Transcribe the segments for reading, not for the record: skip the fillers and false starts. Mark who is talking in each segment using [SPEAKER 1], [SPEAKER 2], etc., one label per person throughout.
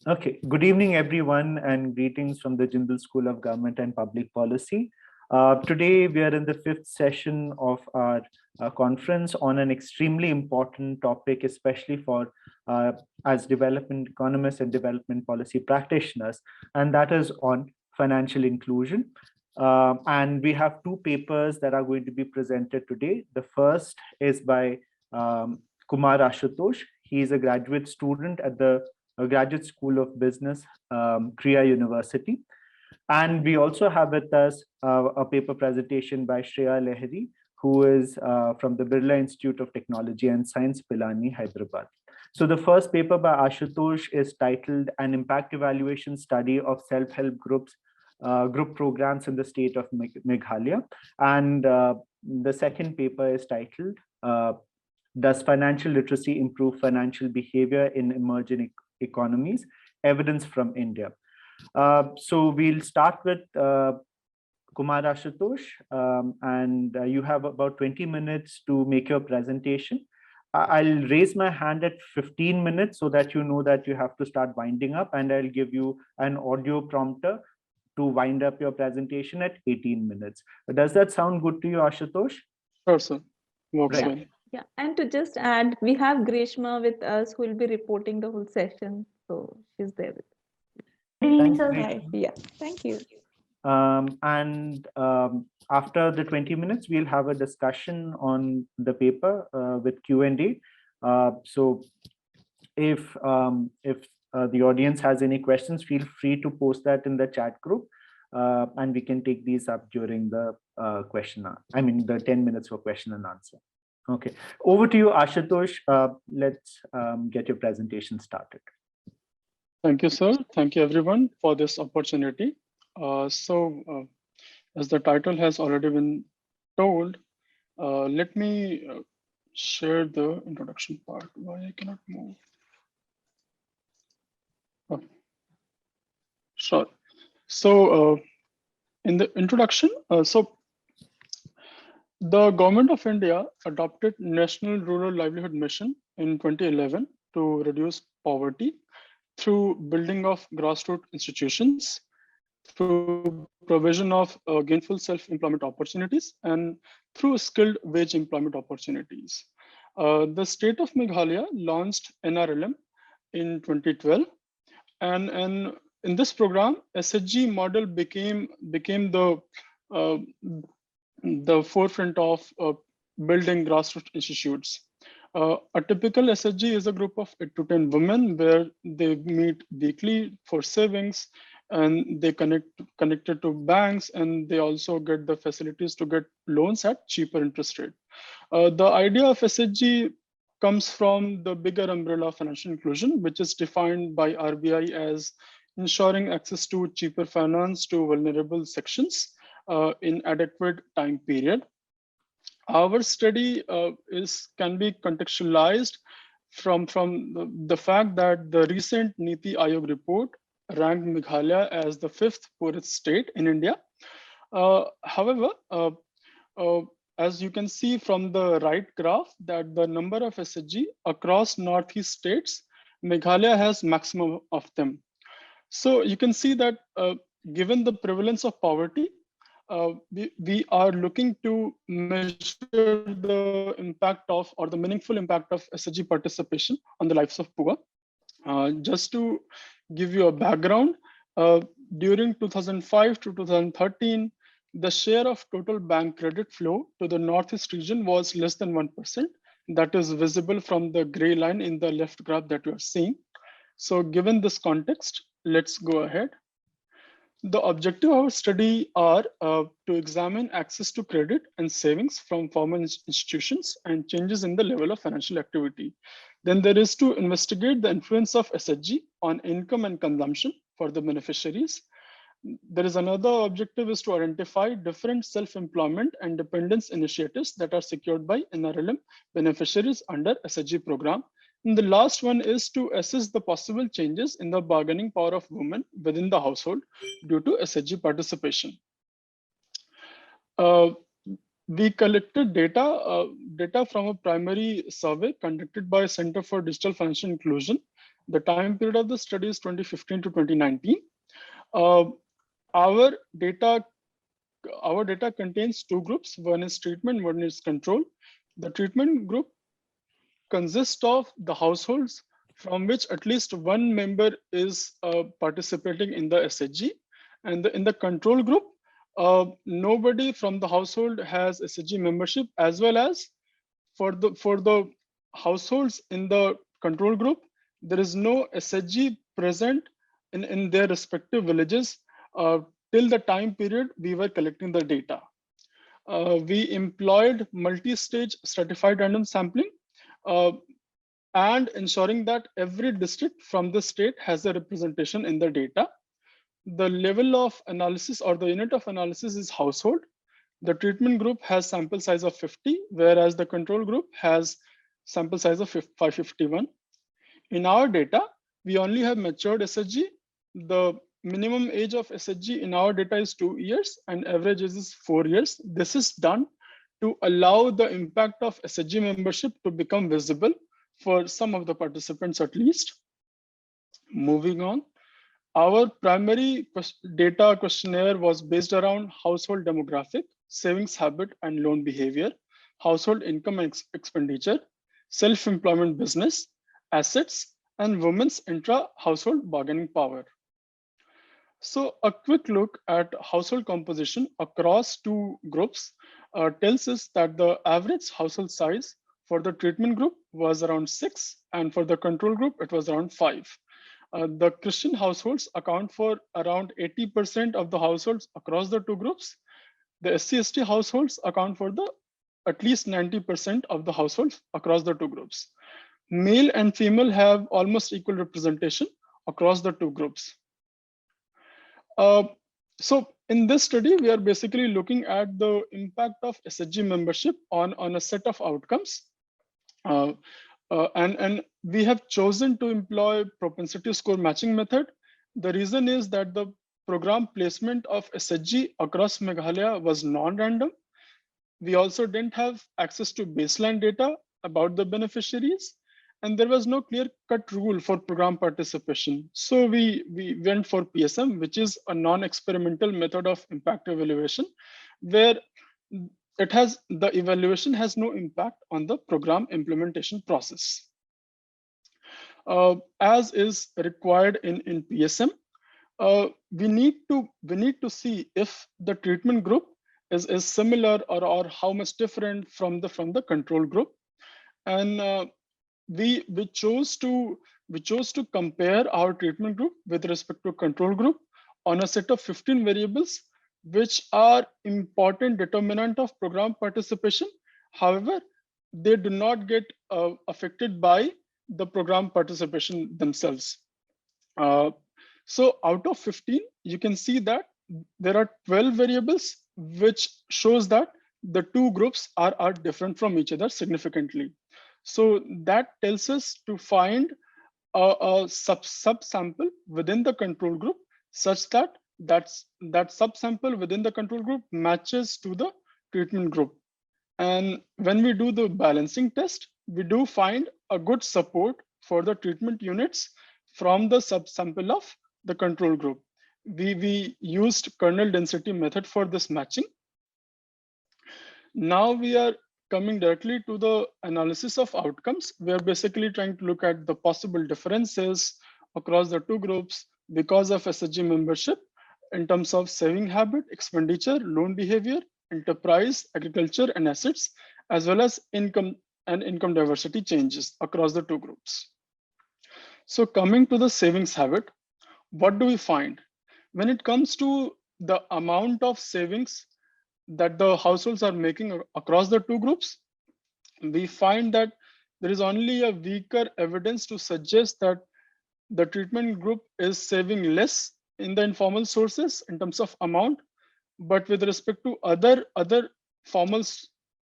[SPEAKER 1] Okay, good evening, everyone, and greetings from the Jindal School of Government and Public Policy. Today, we are in the fifth session of our conference on an extremely important topic, especially for as development economists and development policy practitioners, and that is on financial inclusion. And we have two papers that are going to be presented today. The first is by Kumar Ashutosh. He is a graduate student at the Graduate School of Business, Kriya University. And we also have with us a paper presentation by Shreya Lahiri, who is from the Birla Institute of Technology and Science, Pilani, Hyderabad. So the first paper by Ashutosh is titled An Impact Evaluation Study of Self-Help Group Programs in the State of Meghalaya. And the second paper is titled Does Financial Literacy Improve Financial Behavior in Emerging Economies? Evidence from India. So we'll start with Kumar Ashutosh, and you have about 20 minutes to make your presentation. I'll raise my hand at 15 minutes so that you know that you have to start winding up, and I'll give you an audio prompter to wind up your presentation at 18 minutes. Does that sound good to you, Ashutosh?
[SPEAKER 2] Sure, sir. Works
[SPEAKER 1] Right.
[SPEAKER 2] well.
[SPEAKER 3] Yeah, and to just add, we have Grishma with us who will be reporting the whole session. So she's there with us.
[SPEAKER 4] Good evening,
[SPEAKER 1] Thanks,
[SPEAKER 4] sir.
[SPEAKER 1] Grishma.
[SPEAKER 3] Yeah, thank you.
[SPEAKER 1] And after the 20 minutes, we'll have a discussion on the paper with Q&A. So if the audience has any questions, feel free to post that in the chat group, and we can take these up during the the 10 minutes for question and answer. Okay, over to you, Ashutosh. Let's get your presentation started.
[SPEAKER 2] Thank you, sir. Thank you, everyone, for this opportunity. As the title has already been told, let me share the introduction part. Why I cannot move? Oh. Sure. So in the introduction, the Government of India adopted National Rural Livelihood Mission in 2011 to reduce poverty through building of grassroots institutions, through provision of gainful self-employment opportunities, and through skilled wage employment opportunities. The state of Meghalaya launched NRLM in 2012, and in this program, SHG model became the forefront of building grassroots institutes. A typical SHG is a group of 8 to 10 women where they meet weekly for savings, and they connected to banks, and they also get the facilities to get loans at cheaper interest rate. The idea of SHG comes from the bigger umbrella of financial inclusion, which is defined by RBI as ensuring access to cheaper finance to vulnerable sections in adequate time period. Our study can be contextualized from the fact that the recent Niti Aayog report ranked Meghalaya as the 5th poorest state in India. However, as you can see from the right graph, that the number of SHG across Northeast states, Meghalaya has maximum of them. So you can see that given the prevalence of poverty, we are looking to measure the impact of, or the meaningful impact of SHG participation on the lives of poor. Just to give you a background, during 2005 to 2013, the share of total bank credit flow to the Northeast region was less than 1%. That is visible from the gray line in the left graph that you are seeing. So given this context, let's go ahead. The objective of our study are to examine access to credit and savings from formal institutions and changes in the level of financial activity. Then there is to investigate the influence of SHG on income and consumption for the beneficiaries. There is another objective is to identify different self-employment and dependence initiatives that are secured by NRLM beneficiaries under SHG program. And the last one is to assess the possible changes in the bargaining power of women within the household due to SHG participation. We collected data from a primary survey conducted by Center for Digital Financial Inclusion The time period of the study is 2015 to 2019. Our data contains two groups. One is treatment, one is control. The treatment group consists of the households from which at least one member is participating in the SHG. And in the control group, nobody from the household has SHG membership, as well as for the households in the control group, there is no SHG present in their respective villages till the time period we were collecting the data. We employed multi-stage stratified random sampling and ensuring that every district from the state has a representation in the data. The level of analysis or the unit of analysis is household. The treatment group has sample size of 50, whereas the control group has sample size of 551. In our data, we only have matured SHG. The minimum age of SHG in our data is 2 years and average age is 4 years. This is done to allow the impact of SHG membership to become visible for some of the participants at least. Moving on. Our primary data questionnaire was based around household demographic, savings habit and loan behavior, household income and expenditure, self-employment business, assets, and women's intra-household bargaining power. So a quick look at household composition across two groups tells us that the average household size for the treatment group was around 6, and for the control group, it was around 5. The Christian households account for around 80% of the households across the two groups. The SC/ST households account for at least 90% of the households across the two groups. Male and female have almost equal representation across the two groups. So in this study, we are basically looking at the impact of SHG membership on a set of outcomes. And we have chosen to employ propensity score matching method. The reason is that the program placement of SHG across Meghalaya was non-random. We also didn't have access to baseline data about the beneficiaries, and there was no clear-cut rule for program participation. So we went for PSM, which is a non-experimental method of impact evaluation, where the evaluation has no impact on the program implementation process. As is required in PSM, we need to see if the treatment group is similar or how much different from the control group, and we chose to compare our treatment group with respect to control group on a set of 15 variables, which are important determinant of program participation. However, they do not get affected by the program participation themselves. So out of 15, you can see that there are 12 variables, which shows that the two groups are different from each other significantly. So that tells us to find a subsample within the control group such that subsample within the control group matches to the treatment group. And when we do the balancing test, we do find a good support for the treatment units from the subsample of the control group. We used kernel density method for this matching. Now we are coming directly to the analysis of outcomes. We are basically trying to look at the possible differences across the two groups because of SHG membership in terms of saving habit, expenditure, loan behavior, enterprise, agriculture, and assets, as well as income and income diversity changes across the two groups. So coming to the savings habit, what do we find? When it comes to the amount of savings that the households are making across the two groups, we find that there is only a weaker evidence to suggest that the treatment group is saving less in the informal sources in terms of amount, but with respect to other formal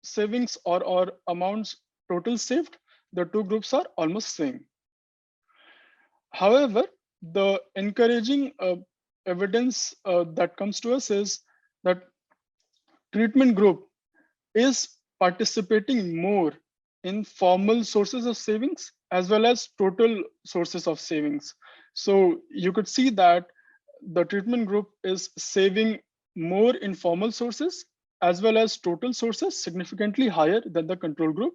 [SPEAKER 2] savings or amounts total saved, the two groups are almost same. However, the encouraging evidence that comes to us is that treatment group is participating more in formal sources of savings as well as total sources of savings. So you could see that the treatment group is saving more informal sources as well as total sources significantly higher than the control group.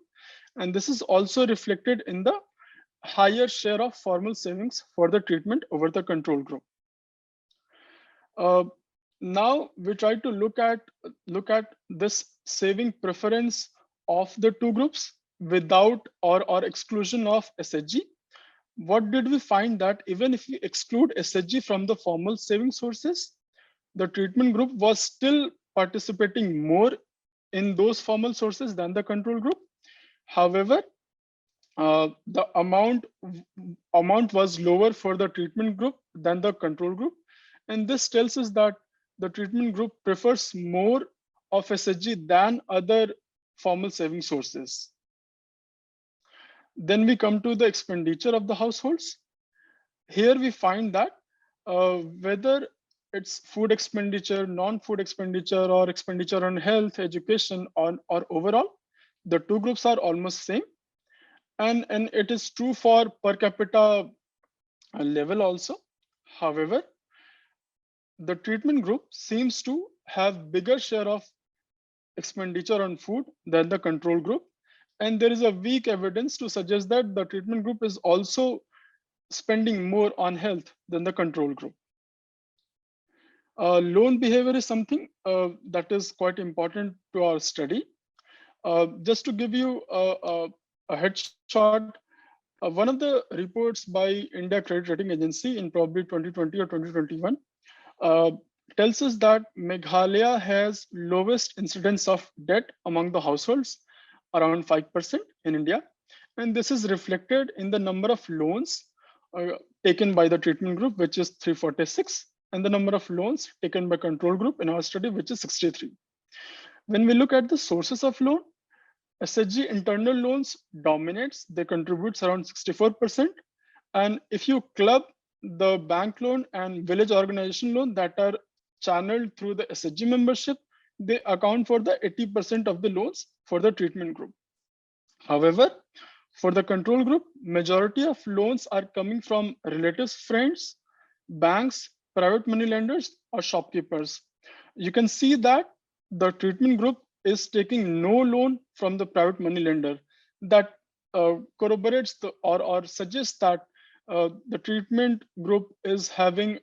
[SPEAKER 2] And this is also reflected in the higher share of formal savings for the treatment over the control group. Now we try to look at this saving preference of the two groups without or exclusion of SHG. What did we find? That even if we exclude SHG from the formal saving sources, the treatment group was still participating more in those formal sources than the control group. However, the amount was lower for the treatment group than the control group. And this tells us that the treatment group prefers more of SHG than other formal saving sources. Then we come to the expenditure of the households. Here we find that whether it's food expenditure, non-food expenditure, or expenditure on health, education, or overall, the two groups are almost same. And it is true for per capita level also. However, the treatment group seems to have bigger share of expenditure on food than the control group. And there is a weak evidence to suggest that the treatment group is also spending more on health than the control group. Loan behavior is something that is quite important to our study. Just to give you a headshot, one of the reports by India Credit Rating Agency in probably 2020 or 2021 tells us that Meghalaya has lowest incidence of debt among the households, around 5% in India. And this is reflected in the number of loans taken by the treatment group, which is 346, and the number of loans taken by control group in our study, which is 63. When we look at the sources of loan, SHG internal loans dominates, they contributes around 64%. And if you club the bank loan and village organization loan that are channeled through the SHG membership, they account for the 80% of the loans for the treatment group. However, for the control group, majority of loans are coming from relatives, friends, banks, private money lenders, or shopkeepers. You can see that the treatment group is taking no loan from the private money lender. That corroborates or suggests that the treatment group is having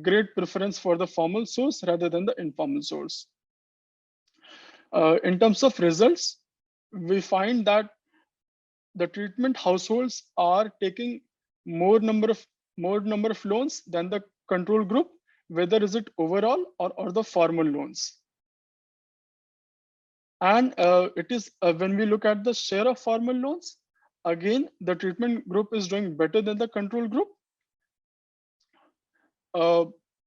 [SPEAKER 2] great preference for the formal source rather than the informal source. In terms of results, we find that the treatment households are taking more number of loans than the control group, whether is it overall or the formal loans. And it is when we look at the share of formal loans, again, the treatment group is doing better than the control group.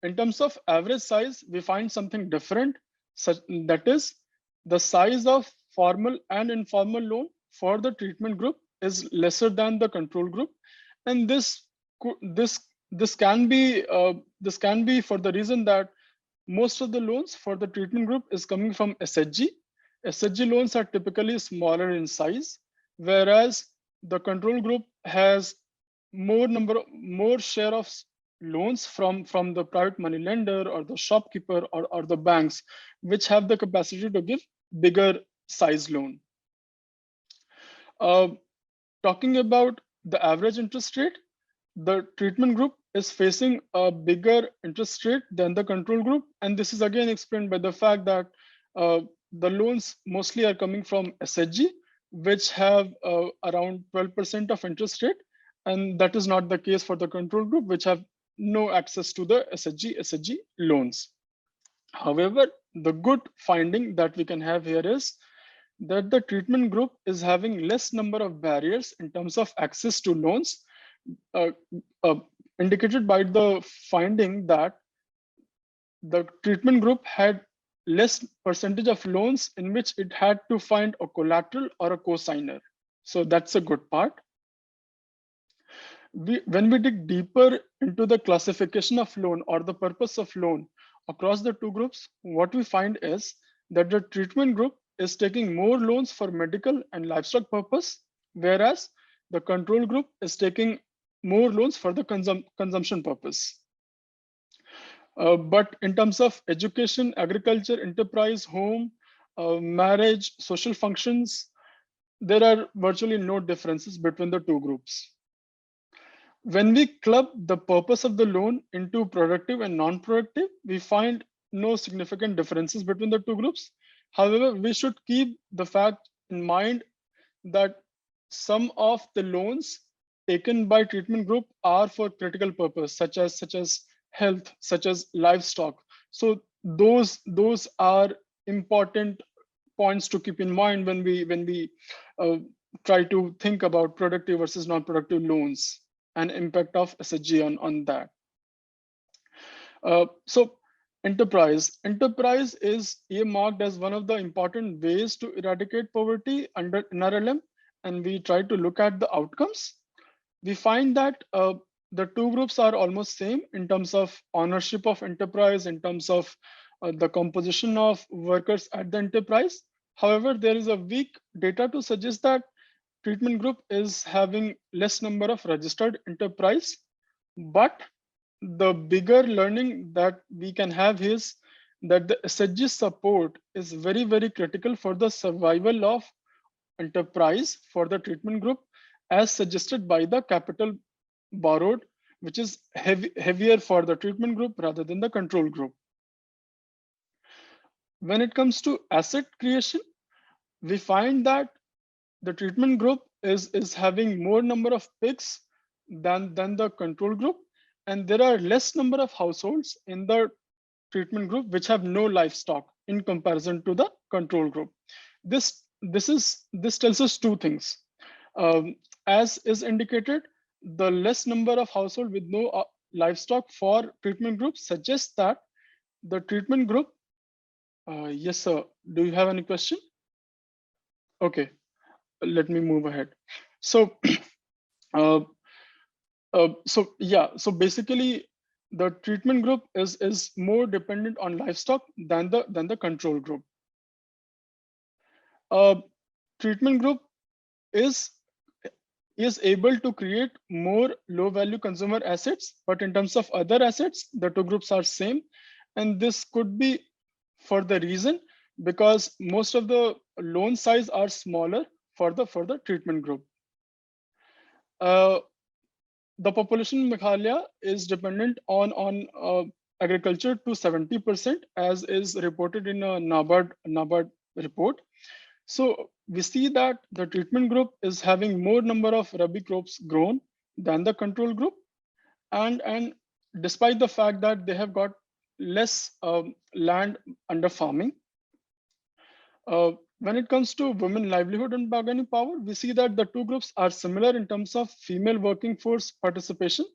[SPEAKER 2] In terms of average size, we find something different. That is, the size of formal and informal loan for the treatment group is lesser than the control group, and this can be for the reason that most of the loans for the treatment group is coming from SHG. SHG loans are typically smaller in size, whereas the control group has more share of loans from the private money lender or the shopkeeper or the banks, which have the capacity to give bigger size loan. Talking about the average interest rate, the treatment group is facing a bigger interest rate than the control group. And this is again explained by the fact that the loans mostly are coming from SHG, which have around 12% of interest rate. And that is not the case for the control group, which have no access to the SHG loans. However, the good finding that we can have here is that the treatment group is having less number of barriers in terms of access to loans, indicated by the finding that the treatment group had less percentage of loans in which it had to find a collateral or a co-signer. So that's a good part. When we dig deeper into the classification of loan or the purpose of loan across the two groups, what we find is that the treatment group is taking more loans for medical and livestock purpose, whereas the control group is taking more loans for the consumption purpose. But in terms of education, agriculture, enterprise, home, marriage, social functions, there are virtually no differences between the two groups. When we club the purpose of the loan into productive and non-productive, we find no significant differences between the two groups. However, we should keep the fact in mind that some of the loans taken by treatment group are for critical purpose, such as health, such as livestock. So those are important points to keep in mind when we try to think about productive versus non-productive loans and impact of SHG on that. So enterprise is earmarked as one of the important ways to eradicate poverty under NRLM, and we try to look at the outcomes. We find that the two groups are almost same in terms of ownership of enterprise, in terms of the composition of workers at the enterprise. However, there is a weak data to suggest that treatment group is having less number of registered enterprise, but the bigger learning that we can have is that the SHG support is very, very critical for the survival of enterprise for the treatment group, as suggested by the capital borrowed, which is heavier for the treatment group rather than the control group. When it comes to asset creation, we find that the treatment group is having more number of pigs than the control group, and there are less number of households in the treatment group which have no livestock in comparison to the control group. This tells us two things. As is indicated, the less number of household with no livestock for treatment group suggests that the treatment group. Yes, sir. Do you have any question? Okay, let me move ahead. So, so basically, the treatment group is more dependent on livestock than the control group. Treatment group is able to create more low value consumer assets, but in terms of other assets, the two groups are same. And this could be for the reason because most of the loan size are smaller for the treatment group. The population in Meghalaya is dependent on agriculture to 70%, as is reported in a NABARD report. So we see that the treatment group is having more number of rabi crops grown than the control group, and despite the fact that they have got less land under farming. When it comes to women livelihood and bargaining power, we see that the two groups are similar in terms of female working force participation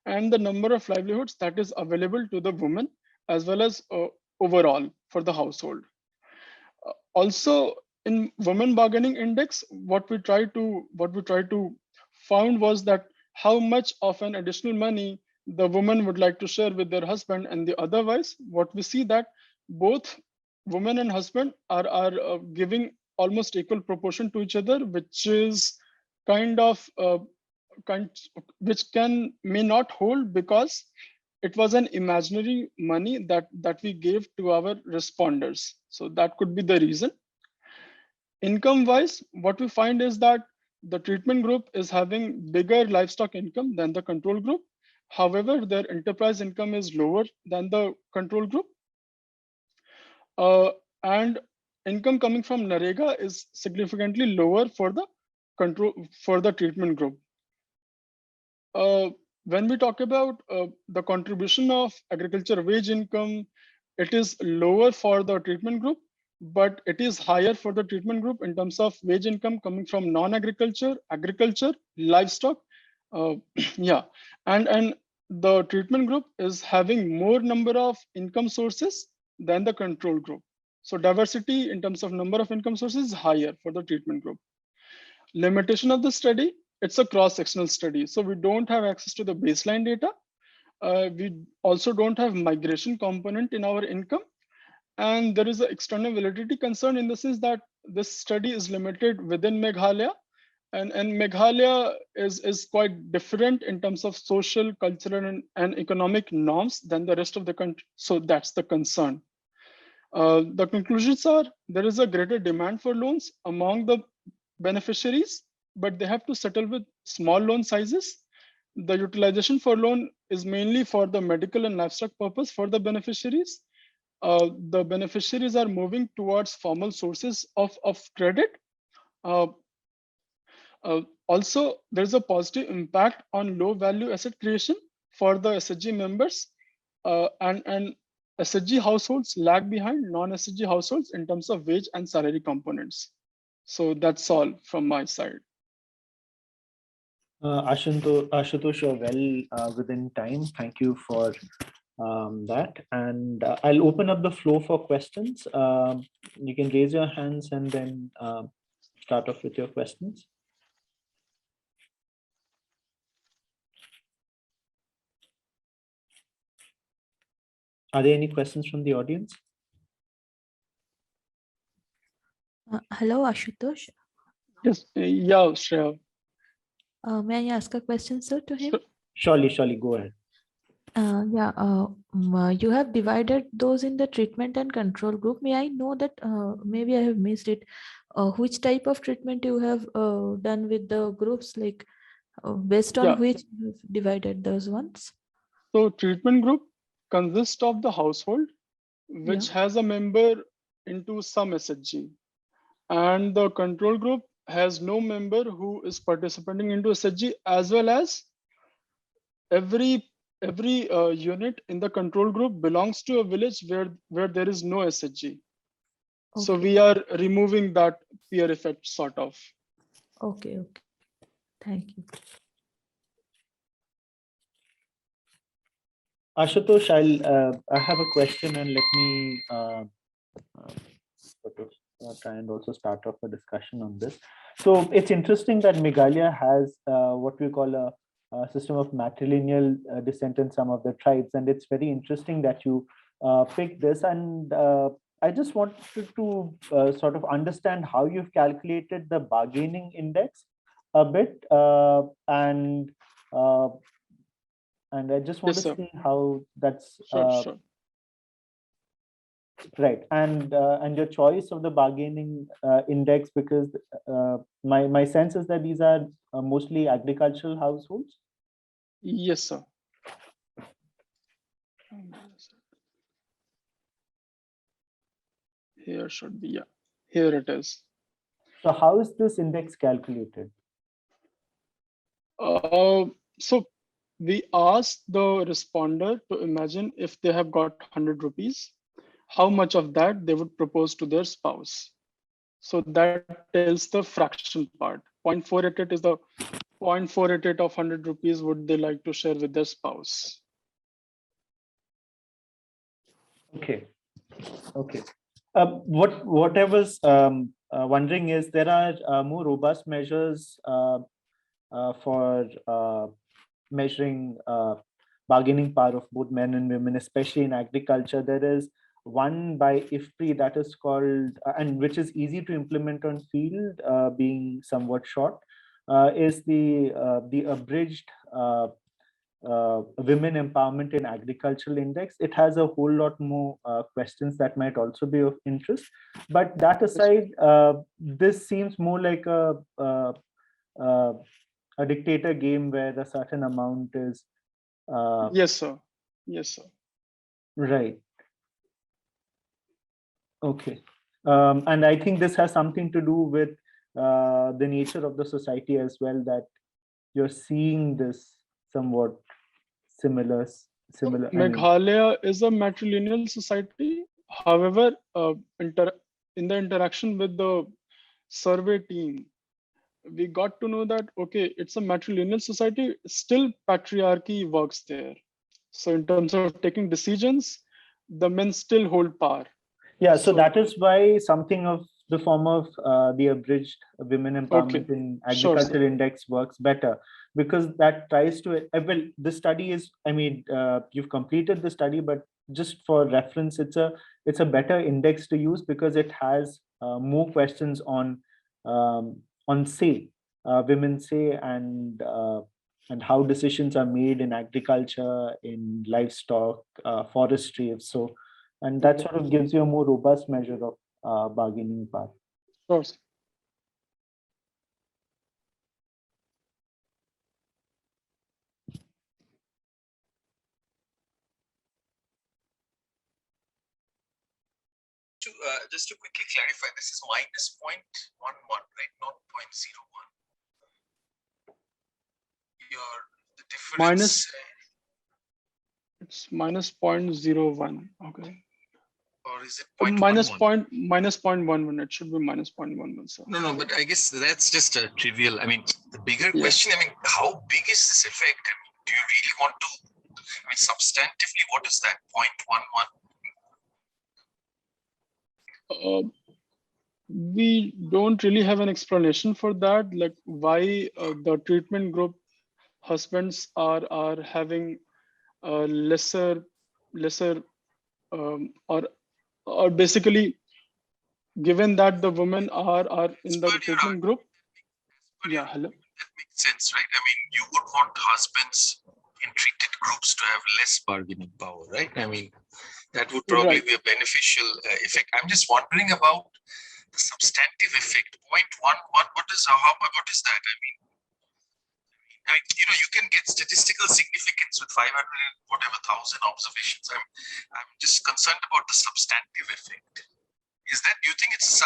[SPEAKER 2] and the number of livelihoods that is available to the women, as well as overall for the household. Also, in women bargaining index, what we try to found was that how much of an additional money the woman would like to share with their husband, and the otherwise, what we see that both women and husband are giving almost equal proportion to each other, which is which may not hold because it was an imaginary money that we gave to our responders. So that could be the reason. Income wise, what we find is that the treatment group is having bigger livestock income than the control group. However, their enterprise income is lower than the control group. And income coming from NREGA is significantly lower for the treatment group. When we talk about the contribution of agriculture wage income, it is lower for the treatment group, but it is higher for the treatment group in terms of wage income coming from non-agriculture, agriculture, livestock. Yeah, and the treatment group is having more number of income sources than the control group. So diversity in terms of number of income sources is higher for the treatment group. Limitation of the study, it's a cross-sectional study. So we don't have access to the baseline data. We also don't have migration component in our income. And there is an external validity concern in the sense that this study is limited within Meghalaya. And Meghalaya is quite different in terms of social, cultural, and economic norms than the rest of the country. So that's the concern. The conclusions are there is a greater demand for loans among the beneficiaries, but they have to settle with small loan sizes. The utilization for loan is mainly for the medical and livestock purpose for the beneficiaries. The beneficiaries are moving towards formal sources of credit. Uh, Also, there's a positive impact on low value asset creation for the SHG members, and SHG households lag behind non-SHG households in terms of wage and salary components. So that's all from my side.
[SPEAKER 1] Ashutosh, you're well within time. Thank you for that. And I'll open up the floor for questions. You can raise your hands and then start off with your questions. Are there any questions from the audience?
[SPEAKER 4] Hello, Ashutosh.
[SPEAKER 2] Yes, yeah, Shreya.
[SPEAKER 4] May I ask a question, sir, to him?
[SPEAKER 1] Surely, go ahead.
[SPEAKER 4] You have divided those in the treatment and control group. May I know that, maybe I have missed it, which type of treatment you have done with the groups, like based on which you have divided those ones?
[SPEAKER 2] So treatment group consists of the household, which has a member into some SHG. And the control group has no member who is participating into SHG, as well as every unit in the control group belongs to a village where there is no SHG. Okay. So we are removing that peer effect sort of.
[SPEAKER 4] Okay. Thank you.
[SPEAKER 1] Ashutosh, I have a question, and let me sort of try and also start off a discussion on this. So it's interesting that Meghalaya has what we call a system of matrilineal descent in some of the tribes, and it's very interesting that you picked this. And I just wanted to sort of understand how you've calculated the bargaining index a bit, and I just want to see how that's
[SPEAKER 2] sure.
[SPEAKER 1] Right, and your choice of the bargaining index, because my sense is that these are mostly agricultural households.
[SPEAKER 2] Yes, sir. Here should be, here it is.
[SPEAKER 1] So how is this index calculated?
[SPEAKER 2] So we asked the responder to imagine if they have got 100 rupees, how much of that they would propose to their spouse. So that tells the fraction part. 0.488 is the 0.488 of 100 rupees would they like to share with their spouse.
[SPEAKER 1] Okay. What I was wondering is there are more robust measures for measuring bargaining power of both men and women, especially in agriculture. There is one by IFPRI that is called, and which is easy to implement on field, being somewhat short, is the abridged women empowerment in agricultural index. It has a whole lot more questions that might also be of interest, but that aside, this seems more like a dictator game where a certain amount is
[SPEAKER 2] yes sir.
[SPEAKER 1] Right. Okay. And I think this has something to do with the nature of the society as well, that you're seeing this somewhat similar.
[SPEAKER 2] Meghalaya is a matrilineal society. However, in the interaction with the survey team, we got to know that, okay, it's a matrilineal society, still patriarchy works there. So in terms of taking decisions, the men still hold power.
[SPEAKER 1] Yeah, so that is why something of the form of the abridged women empowerment in agricultural index works better, because that tries to, well, the study is, I mean, you've completed the study, but just for reference, it's a better index to use because it has more questions on say, women say, and how decisions are made in agriculture, in livestock, forestry, if so. And that sort of gives you a more robust measure of bargaining power.
[SPEAKER 2] Of course.
[SPEAKER 5] Just to quickly clarify, this is minus 0.11, right? Not 0.01. The difference.
[SPEAKER 2] It's minus 0.01. Okay.
[SPEAKER 5] Or is it
[SPEAKER 2] minus
[SPEAKER 5] 0.11?
[SPEAKER 2] 0.11? It should be minus 0.11. So.
[SPEAKER 5] No, but I guess that's just a trivial. I mean, the bigger
[SPEAKER 2] Yeah.
[SPEAKER 5] question, I mean, how big is this effect? I mean, do you really want to, I mean, substantively, what is that 0.11?
[SPEAKER 2] We don't really have an explanation for that, like why the treatment group husbands are having lesser or basically, given that the women are in the treatment group. Yeah, hello.
[SPEAKER 5] That makes sense, right? I mean, you would want husbands in treated groups to have less bargaining power, right? I mean, that would probably be a beneficial effect. I'm just wondering about the substantive effect. 0.11, what is that? I mean, you can get statistical significance with 500 and whatever thousand observations. I'm just concerned about the substantive effect. Is that, do you think it's a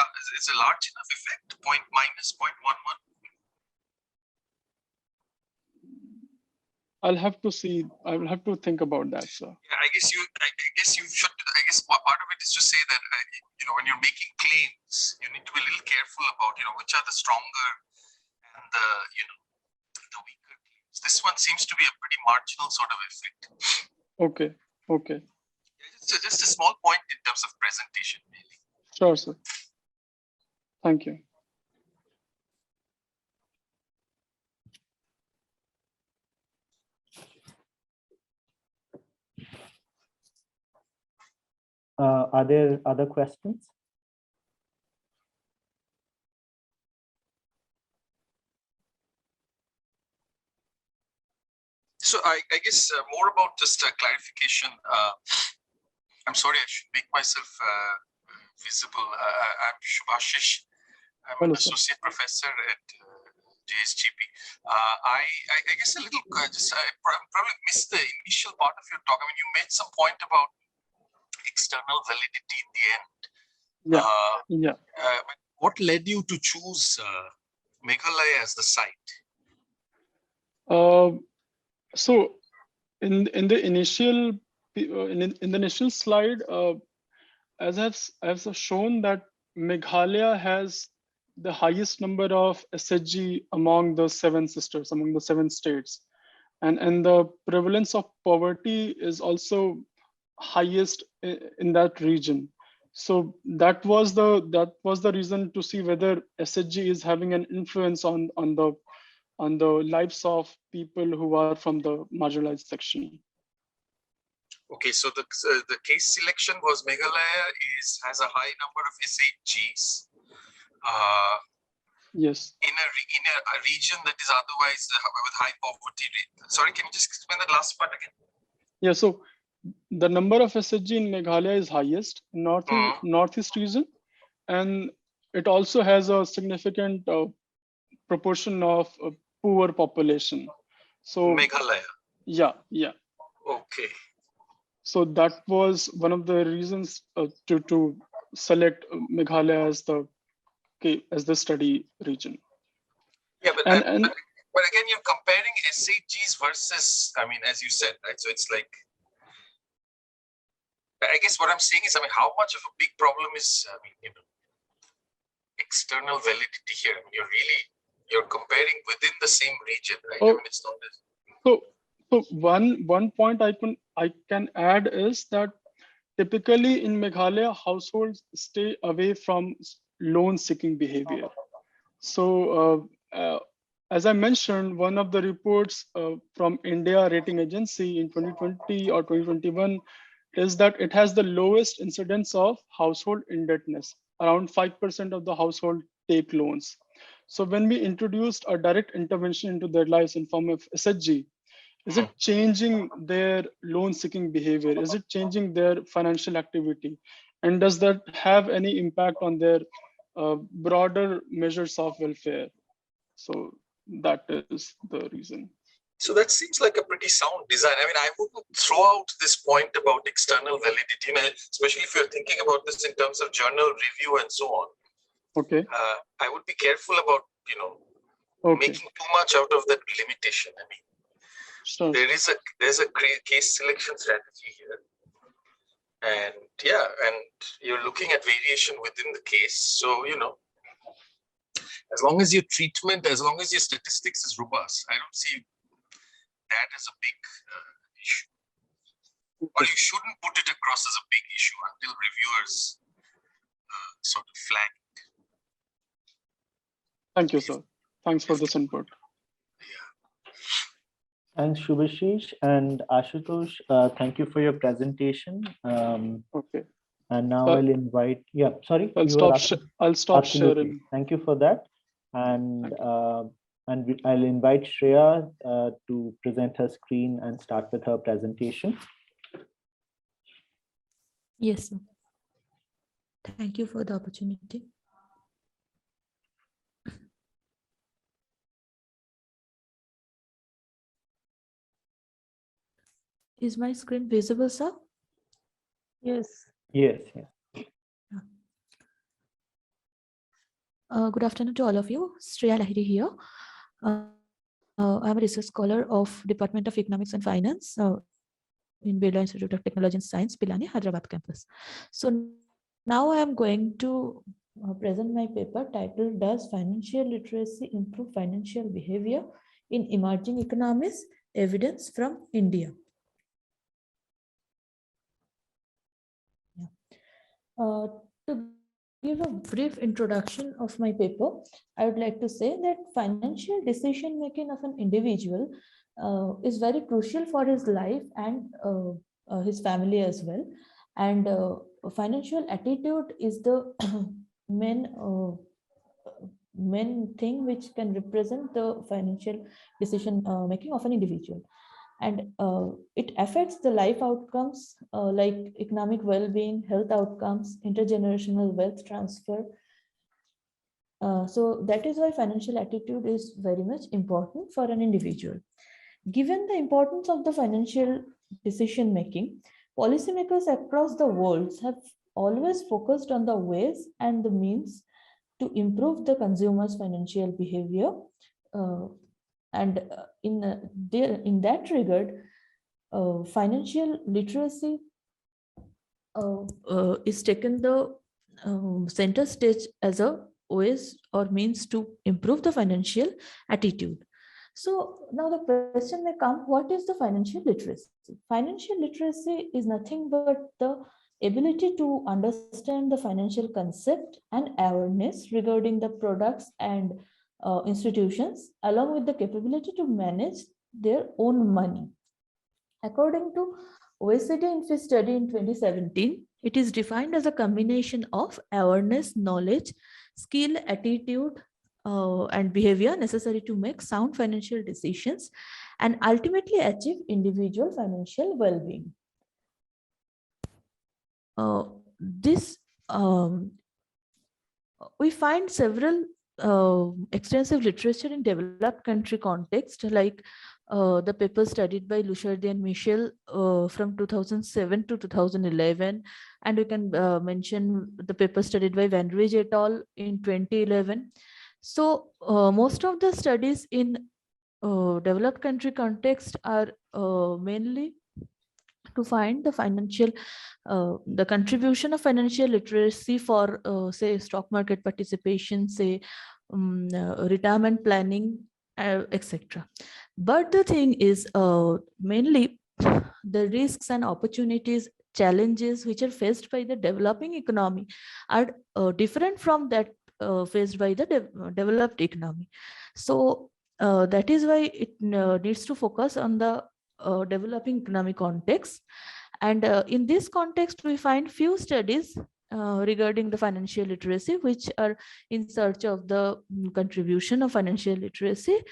[SPEAKER 5] large enough effect? Minus 0.11?
[SPEAKER 2] I'll have to see. I will have to think about that, sir.
[SPEAKER 5] Yeah, I guess you should. I guess part of it is to say that when you're making claims, you need to be a little careful about which are the stronger and the weaker claims. This one seems to be a pretty marginal sort of effect.
[SPEAKER 2] Okay.
[SPEAKER 5] Yeah, just a small point in terms of presentation, really.
[SPEAKER 2] Sure, sir. Thank you.
[SPEAKER 1] Are there other questions?
[SPEAKER 5] So I guess more about just a clarification. I'm sorry, I should make myself visible. I'm Shubhashish. I'm an associate professor at JSGP. I guess a little, I probably missed the initial part of your talk. I mean, you made some point about external validity in the end.
[SPEAKER 2] Yeah.
[SPEAKER 5] What led you to choose Meghalaya as the site?
[SPEAKER 2] So in the initial slide, as I've shown that Meghalaya has the highest number of SHG among the 7 sisters, among the 7 states, and the prevalence of poverty is also highest in that region. So that was the reason to see whether SHG is having an influence on the lives of people who are from the marginalized section.
[SPEAKER 5] Okay, so the case selection was Meghalaya has a high number of SHGs.
[SPEAKER 2] Yes.
[SPEAKER 5] In a region that is otherwise with high poverty rate. Sorry, can you just explain the last part again?
[SPEAKER 2] Yeah, so the number of SHG in Meghalaya is highest in northeast region, and it also has a significant proportion of poor population. So
[SPEAKER 5] Meghalaya.
[SPEAKER 2] Yeah.
[SPEAKER 5] Okay.
[SPEAKER 2] So that was one of the reasons to select Meghalaya as the study region.
[SPEAKER 5] Yeah, but again, you're comparing SHGs versus, I mean, as you said, right? So it's like, I guess what I'm saying is, I mean, how much of a big problem is, external validity here? I mean, you're comparing within the same region, right? I mean, it's not this.
[SPEAKER 2] So one point I can add is that typically in Meghalaya, households stay away from loan-seeking behavior. So as I mentioned, one of the reports from India Rating Agency in 2020 or 2021 is that it has the lowest incidence of household indebtedness. Around 5% of the household take loans. So when we introduced a direct intervention into their lives in form of SHG, is it changing their loan seeking behavior? Is it changing their financial activity? And does that have any impact on their broader measures of welfare? So that is the reason.
[SPEAKER 5] So that seems like a pretty sound design. I mean, I wouldn't throw out this point about external validity, especially if you're thinking about this in terms of journal review and so on.
[SPEAKER 2] Okay.
[SPEAKER 5] I would be careful about, making too much out of that limitation. I mean,
[SPEAKER 2] sure.
[SPEAKER 5] there's a case selection strategy here. And and you're looking at variation within the case. So, as long as your treatment, as long as your statistics is robust, I don't see that as a big issue. Or you shouldn't put it across as a big issue until reviewers sort of flag it.
[SPEAKER 2] Thank you, sir. Thanks for this input.
[SPEAKER 1] Thanks, Shubhashish and Ashutosh. Thank you for your presentation.
[SPEAKER 2] Okay.
[SPEAKER 1] And now I'll invite, sorry.
[SPEAKER 2] I'll stop sharing.
[SPEAKER 1] Thank you for that. And I'll invite Shreya to present her screen and start with her presentation.
[SPEAKER 4] Yes, sir. Thank you for the opportunity. Is my screen visible, sir?
[SPEAKER 3] Yes.
[SPEAKER 1] Yes.
[SPEAKER 4] Good afternoon to all of you. Shreya Lahiri here. I'm a research scholar of Department of Economics and Finance in Birla Institute of Technology and Science, Pilani, Hyderabad campus. So now I am going to present my paper titled "Does Financial Literacy Improve Financial Behavior in Emerging Economies? Evidence from India." To give a brief introduction of my paper, I would like to say that financial decision making of an individual is very crucial for his life and his family as well. And financial attitude is the main thing which can represent the financial decision making of an individual. And it affects the life outcomes like economic well-being, health outcomes, intergenerational wealth transfer. So that is why financial attitude is very much important for an individual. Given the importance of the financial decision making, policymakers across the world have always focused on the ways and the means to improve the consumer's financial behavior. And in that regard, financial literacy is taken the center stage as a ways or means to improve the financial attitude. So now the question may come, what is the financial literacy? Financial literacy is nothing but the ability to understand the financial concept and awareness regarding the products and institutions, along with the capability to manage their own money. According to OECD Info study in 2017, it is defined as a combination of awareness, knowledge, skill, attitude, and behavior necessary to make sound financial decisions and ultimately achieve individual financial well-being. We find several extensive literature in developed country context, like the paper studied by Lushardi and Michel from 2007 to 2011, and we can mention the paper studied by Van Ridge et al. In 2011. So most of the studies in developed country context are mainly to find the financial, the contribution of financial literacy for, say, stock market participation, say, retirement planning, etc. But the thing is, mainly the risks and opportunities, challenges which are faced by the developing economy are different from that faced by the developed economy. So that is why it needs to focus on the developing economic context. And in this context, we find few studies regarding the financial literacy, which are in search of the contribution of financial literacy.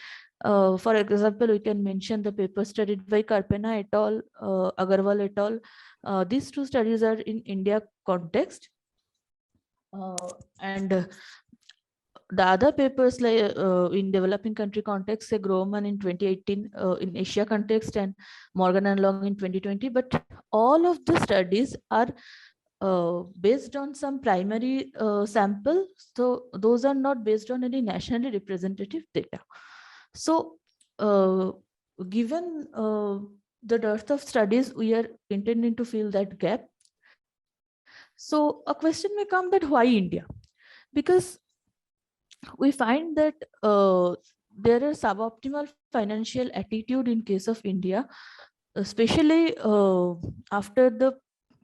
[SPEAKER 4] For example, we can mention the paper studied by Karpena et al., Agarwal et al. These two studies are in India context. And the other papers like in developing country context, say Groman in 2018 in Asia context and Morgan and Long in 2020. But all of the studies are based on some primary sample. So those are not based on any nationally representative data. So given the dearth of studies, we are intending to fill that gap. So a question may come that why India? Because we find that there are suboptimal financial attitude in case of India, especially after the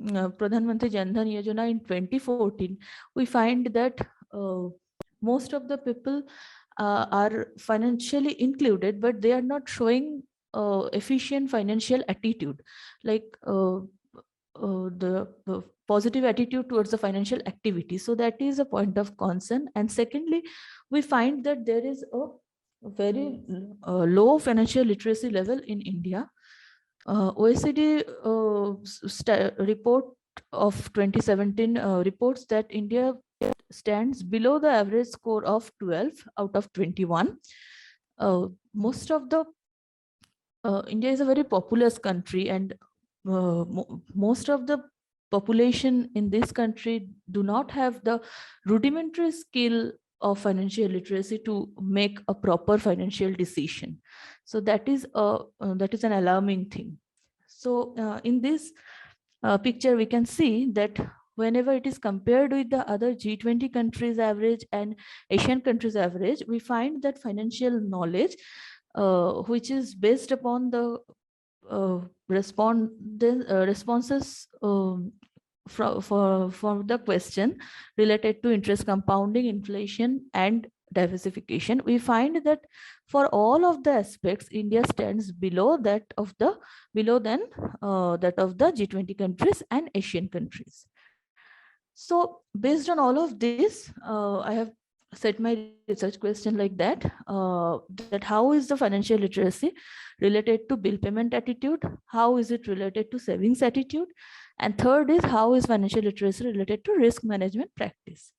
[SPEAKER 4] Pradhan Mantri Jan Dhan Yojana in 2014. We find that most of the people are financially included, but they are not showing efficient financial attitude, like the positive attitude towards the financial activity. So that is a point of concern. And secondly, we find that there is a very low financial literacy level in India. OECD report of 2017 reports that India stands below the average score of 12 out of 21. Most of the India is a very populous country, and most of the population in this country do not have the rudimentary skill of financial literacy to make a proper financial decision. So that is an alarming thing. So in this picture, we can see that whenever it is compared with the other G20 countries average and Asian countries average, we find that financial knowledge, which is based upon the responses from the question related to interest compounding, inflation, and diversification, we find that for all of the aspects, India stands below that of the G20 countries and Asian countries. So based on all of this, I have set my research question like that, that how is the financial literacy related to bill payment attitude? How is it related to savings attitude? And third is, how is financial literacy related to risk management practice?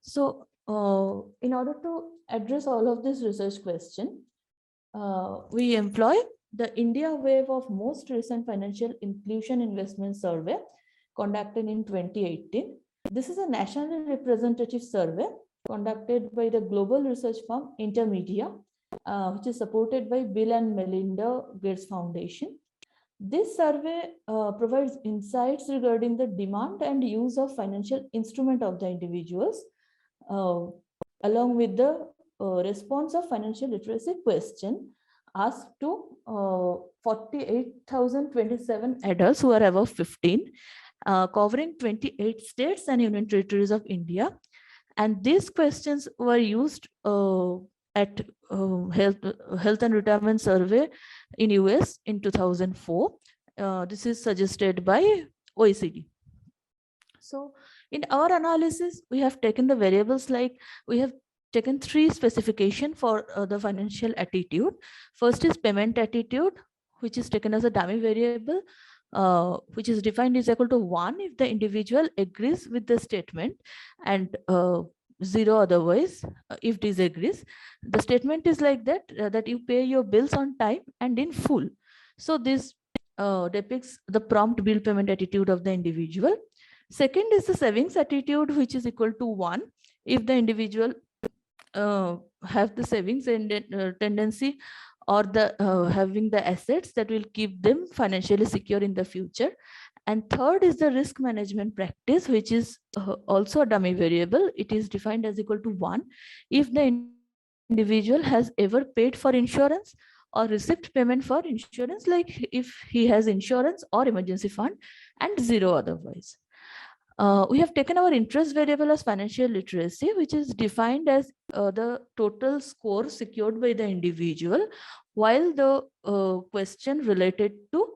[SPEAKER 4] So in order to address all of this research question, we employ the India Wave of Most Recent Financial Inclusion Investment Survey conducted in 2018. This is a nationally representative survey conducted by the global research firm Intermedia, which is supported by Bill and Melinda Gates Foundation. This survey provides insights regarding the demand and use of financial instrument of the individuals, along with the response of financial literacy question asked to 48,027 adults who are above 15, covering 28 states and union territories of India. And these questions were used at Health and Retirement Survey in US in 2004. This is suggested by OECD. So in our analysis, we have taken the variables, like we have taken 3 specifications for the financial attitude. First is payment attitude, which is taken as a dummy variable, which is defined is equal to 1 if the individual agrees with the statement, and 0 otherwise if disagrees. The statement is like that, that you pay your bills on time and in full. So this depicts the prompt bill payment attitude of the individual. Second is the savings attitude, which is equal to 1 if the individual have the savings and tendency, or the having the assets that will keep them financially secure in the future. And third is the risk management practice, which is also a dummy variable. It is defined as equal to 1 if the individual has ever paid for insurance or received payment for insurance, like if he has insurance or emergency fund, and 0 otherwise. We have taken our interest variable as financial literacy, which is defined as the total score secured by the individual, while the question related to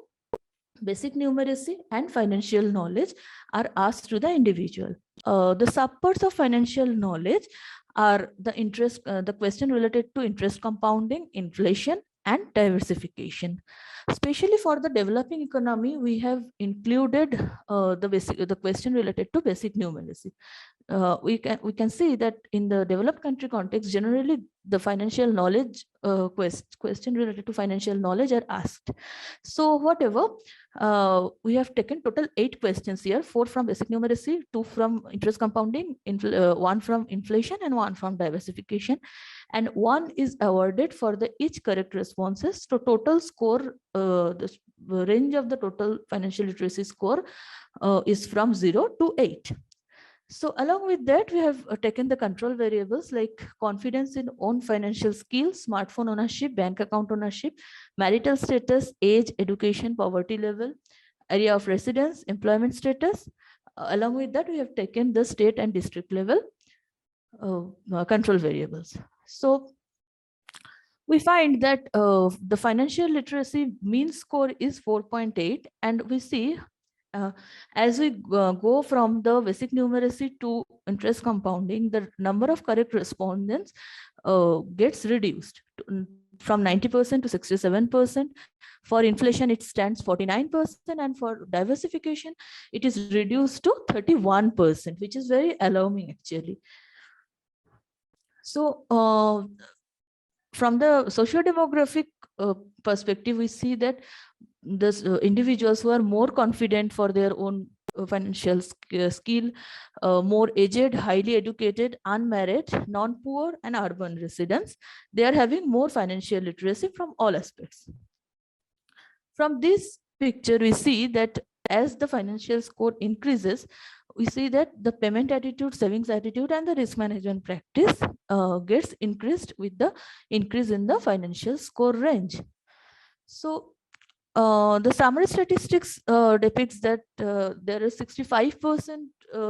[SPEAKER 4] basic numeracy and financial knowledge are asked to the individual. the subparts of financial knowledge are the question related to interest compounding, inflation, and diversification. Especially for the developing economy, we have included the question related to basic numeracy. We can see that in the developed country context, generally the financial knowledge question related to financial knowledge are asked. So whatever, we have taken total 8 questions here: 4 from basic numeracy, 2 from interest compounding, 1 from inflation, and 1 from diversification. And 1 is awarded for the each correct responses. So total score, the range of the total financial literacy score is from 0 to 8. So along with that, we have taken the control variables like confidence in own financial skills, smartphone ownership, bank account ownership, marital status, age, education, poverty level, area of residence, employment status. Along with that, we have taken the state and district level control variables. So we find that the financial literacy mean score is 4.8, and we see as we go from the basic numeracy to interest compounding, the number of correct respondents gets reduced from 90% to 67%. For inflation, it stands 49%, and for diversification, it is reduced to 31%, which is very alarming actually. So from the socio-demographic perspective, we see that the individuals who are more confident for their own financial skill, more aged, highly educated, unmarried, non-poor, and urban residents, they are having more financial literacy from all aspects. From this picture, we see that as the financial score increases, we see that the payment attitude, savings attitude, and the risk management practice gets increased with the increase in the financial score range. So the summary statistics depicts that there is 65%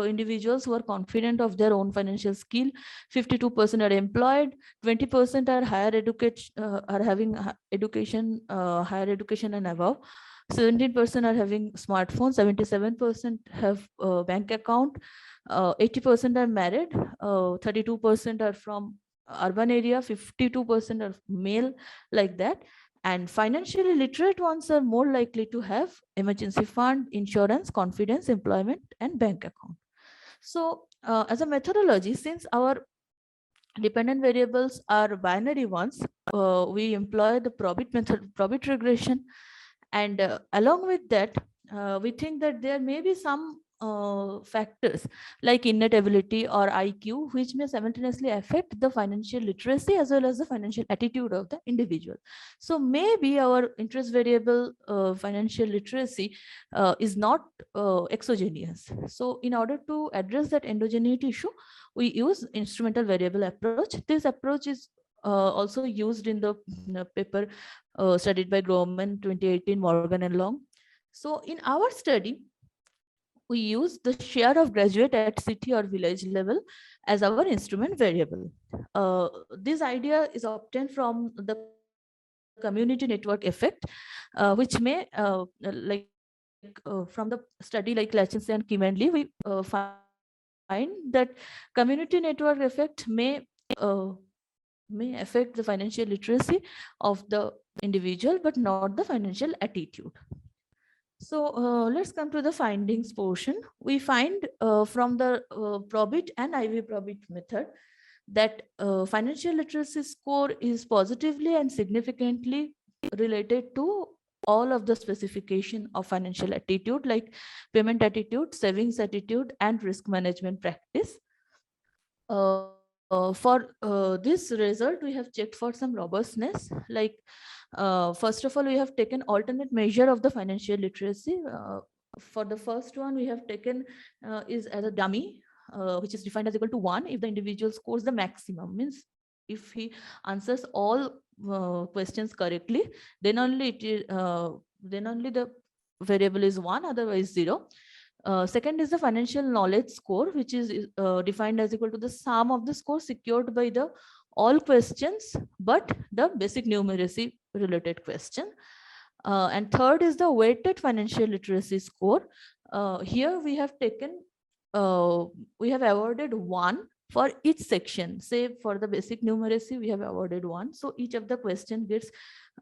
[SPEAKER 4] individuals who are confident of their own financial skill, 52% are employed, 20% are higher education, are having education, higher education and above, 17% are having smartphone, 77% have bank account, 80% are married, 32% are from urban area, 52% are male, like that. And financially literate ones are more likely to have emergency fund, insurance, confidence, employment, and bank account. So as a methodology, since our dependent variables are binary ones, we employ the Probit method, Probit regression. And along with that, we think that there may be some factors like innate ability or IQ, which may simultaneously affect the financial literacy as well as the financial attitude of the individual. So maybe our interest variable financial literacy is not exogenous. So in order to address that endogeneity issue, we use instrumental variable approach. This approach is also used in the paper studied by Groman 2018, Morgan and Long. So in our study, we use the share of graduate at city or village level as our instrument variable. This idea is obtained from the community network effect, which may, from the study like Lachency and Kim and Lee, we find that community network effect may affect the financial literacy of the individual, but not the financial attitude. So let's come to the findings portion. We find from the Probit and IV Probit method that financial literacy score is positively and significantly related to all of the specification of financial attitude, like payment attitude, savings attitude, and risk management practice. For this result, we have checked for some robustness, like first of all, we have taken alternate measure of the financial literacy. For the first one, we have taken is as a dummy, which is defined as equal to 1 if the individual scores the maximum, means if he answers all questions correctly, then only the variable is 1, otherwise 0. Second is the financial knowledge score, which is defined as equal to the sum of the score secured by the all questions but the basic numeracy related question. And third is the weighted financial literacy score. Here we have taken we have awarded 1 for each section. Say for the basic numeracy, we have awarded 1. So each of the question gets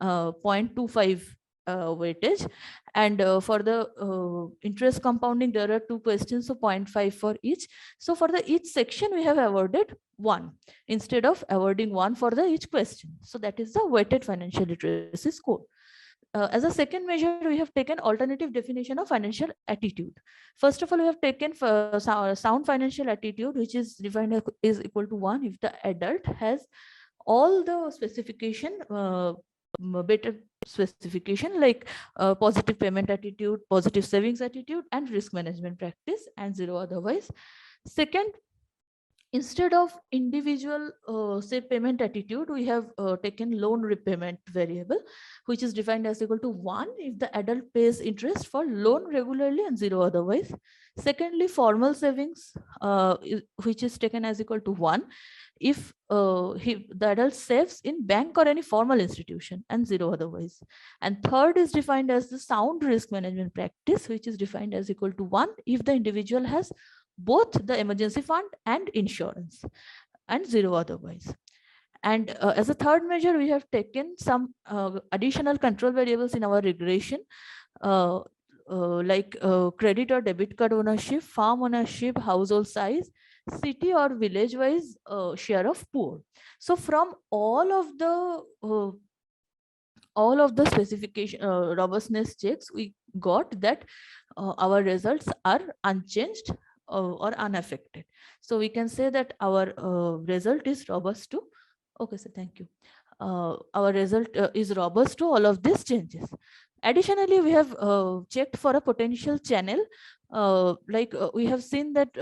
[SPEAKER 4] 0.25 weightage. And for the interest compounding, there are 2 questions, so 0.5 for each. So for the each section, we have awarded 1 instead of awarding 1 for the each question. So that is the weighted financial literacy score. As a second measure, we have taken alternative definition of financial attitude. First of all, we have taken sound financial attitude, which is defined as is equal to 1 if the adult has all the specification, better specification like positive payment attitude, positive savings attitude, and risk management practice, and 0 otherwise. Second, instead of individual say payment attitude, we have taken loan repayment variable, which is defined as equal to 1 if the adult pays interest for loan regularly and 0 otherwise. Secondly, formal savings, which is taken as equal to 1 if the adult saves in bank or any formal institution, and 0 otherwise. And third is defined as the sound risk management practice, which is defined as equal to 1 if the individual has both the emergency fund and insurance, and 0 otherwise. And as a third measure, we have taken some additional control variables in our regression, like credit or debit card ownership, farm ownership, household size, city or village wise share of poor. So from all of the specification robustness checks, we got that our results are unchanged or unaffected. So we can say that our result is robust to, okay, so thank you. Our result is robust to all of these changes. Additionally, we have checked for a potential channel, we have seen that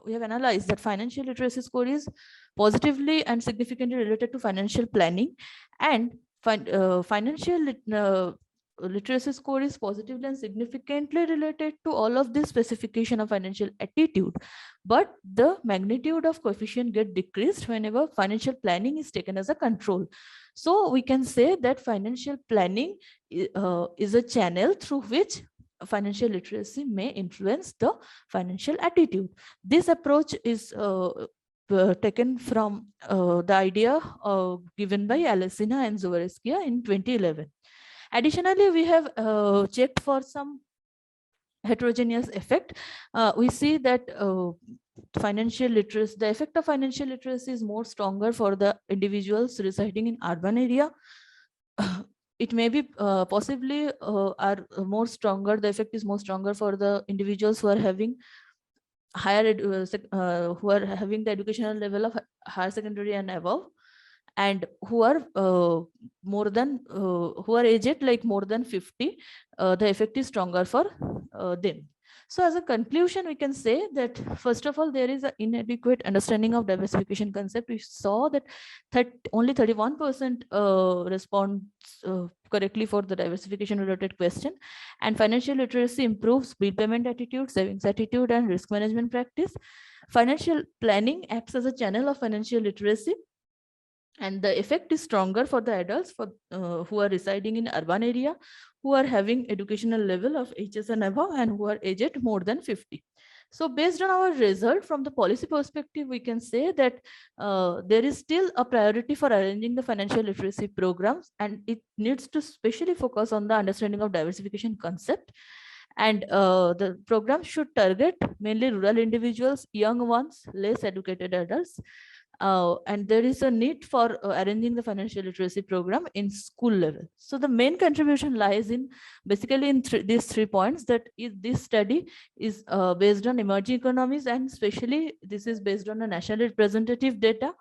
[SPEAKER 4] we have analyzed that financial literacy score is positively and significantly related to financial planning, and financial literacy score is positively and significantly related to all of this specification of financial attitude, but the magnitude of coefficient get decreased whenever financial planning is taken as a control. So we can say that financial planning is a channel through which financial literacy may influence the financial attitude. This approach is taken from the idea given by Alesina and Zouroevskaya in 2011. Additionally, we have checked for some heterogeneous effect. We see that financial literacy, the effect of financial literacy is more stronger for the individuals residing in urban area. It may be possibly are more stronger, the effect is more stronger for the individuals who are having higher who are having the educational level of higher secondary and above, and who are more than who are aged like more than 50, the effect is stronger for them. So as a conclusion, we can say that first of all, there is an inadequate understanding of diversification concept. We saw that only 31% responds correctly for the diversification related question, and financial literacy improves bill payment attitude, savings attitude, and risk management practice. Financial planning acts as a channel of financial literacy, and the effect is stronger for the adults who are residing in urban area, who are having educational level of HS and above, and who are aged more than 50. So based on our result from the policy perspective, we can say that there is still a priority for arranging the financial literacy programs, and it needs to specially focus on the understanding of diversification concept. And the program should target mainly rural individuals, young ones, less educated adults. And there is a need for arranging the financial literacy program in school level. So the main contribution lies in basically in these 3 points, that this study is based on emerging economies, and especially this is based on a national representative data.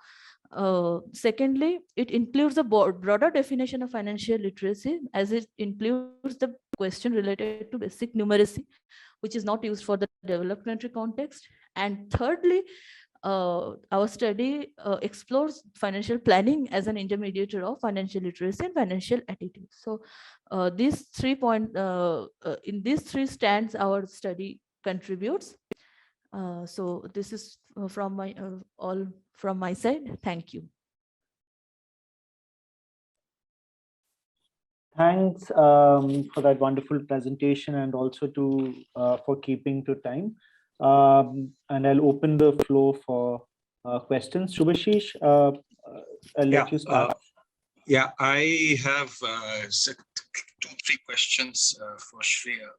[SPEAKER 4] Secondly, it includes a broader definition of financial literacy, as it includes the question related to basic numeracy, which is not used for the developed country context. And thirdly, our study explores financial planning as an intermediator of financial literacy and financial attitude. So these 3 points, in these 3 strands, our study contributes. So this is from my all from my side. Thank you.
[SPEAKER 1] Thanks for that wonderful presentation, and also for keeping to time. And I'll open the floor for questions. Shubhashish, I'll let you start.
[SPEAKER 5] Yeah, I have two, three questions for Shreya.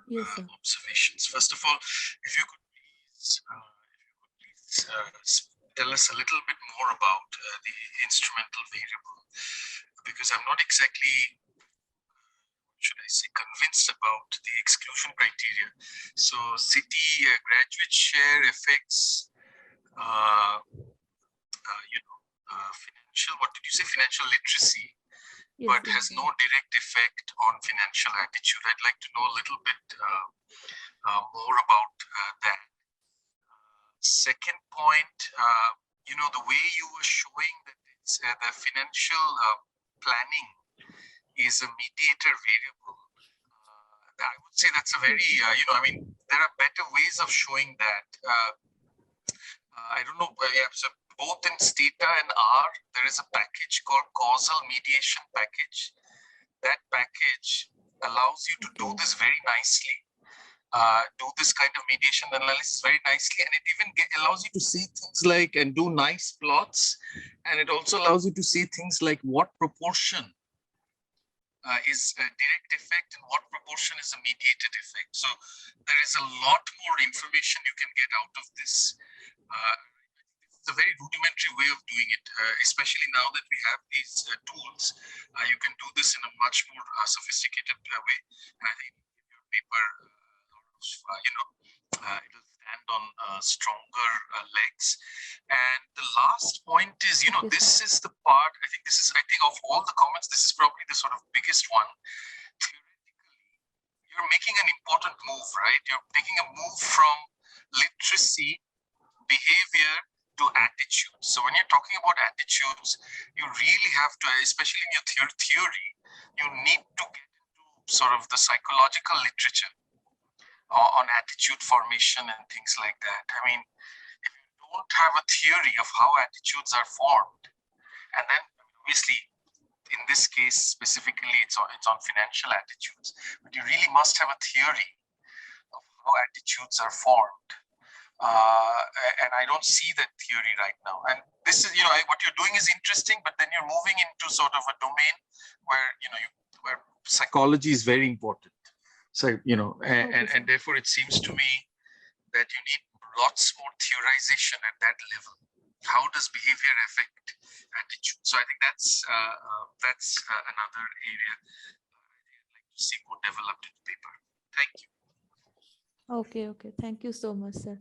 [SPEAKER 4] Yes, sir.
[SPEAKER 5] Observations. First of all, if you could please tell us a little bit more about the instrumental variable, because I'm not exactly, should I say, convinced about the exclusion criteria. So city graduate share affects, financial, what did you say, financial literacy,
[SPEAKER 4] Yes,
[SPEAKER 5] but
[SPEAKER 4] yes,
[SPEAKER 5] has no direct effect on financial attitude. I'd like to know a little bit more about that. Second point, the way you were showing that it's the financial planning is a mediator variable. I would say that's a very, there are better ways of showing that. I don't know, so both in Stata and R, there is a package called causal mediation package. That package allows you to do this very nicely, do this kind of mediation analysis very nicely, and it even allows you to see things like, and do nice plots, and it also allows you to see things like what proportion is a direct effect and what proportion is a mediated effect. So there is a lot more information you can get out of this. It's a very rudimentary way of doing it, especially now that we have these tools. You can do this in a much more sophisticated way. And I think your paper, it'll stand on stronger legs. And the last point is, this is the part, I think of all the comments, this is probably the sort of biggest one. Theoretically, you're making an important move, right? You're taking a move from literacy, behavior, to attitudes. So when you're talking about attitudes, you really have to, especially in your theory, you need to get into sort of the psychological literature on attitude formation and things like that. I mean, if you don't have a theory of how attitudes are formed, and then obviously in this case specifically it's on financial attitudes, but you really must have a theory of how attitudes are formed. And I don't see that theory right now. And this is, what you're doing is interesting, but then you're moving into sort of a domain where, where psychology is very important. So, and therefore it seems to me that you need lots more theorization at that level. How does behavior affect attitude? So I think that's another area I'd like to see more developed in the paper. Thank you.
[SPEAKER 4] Okay. Thank you so much, sir.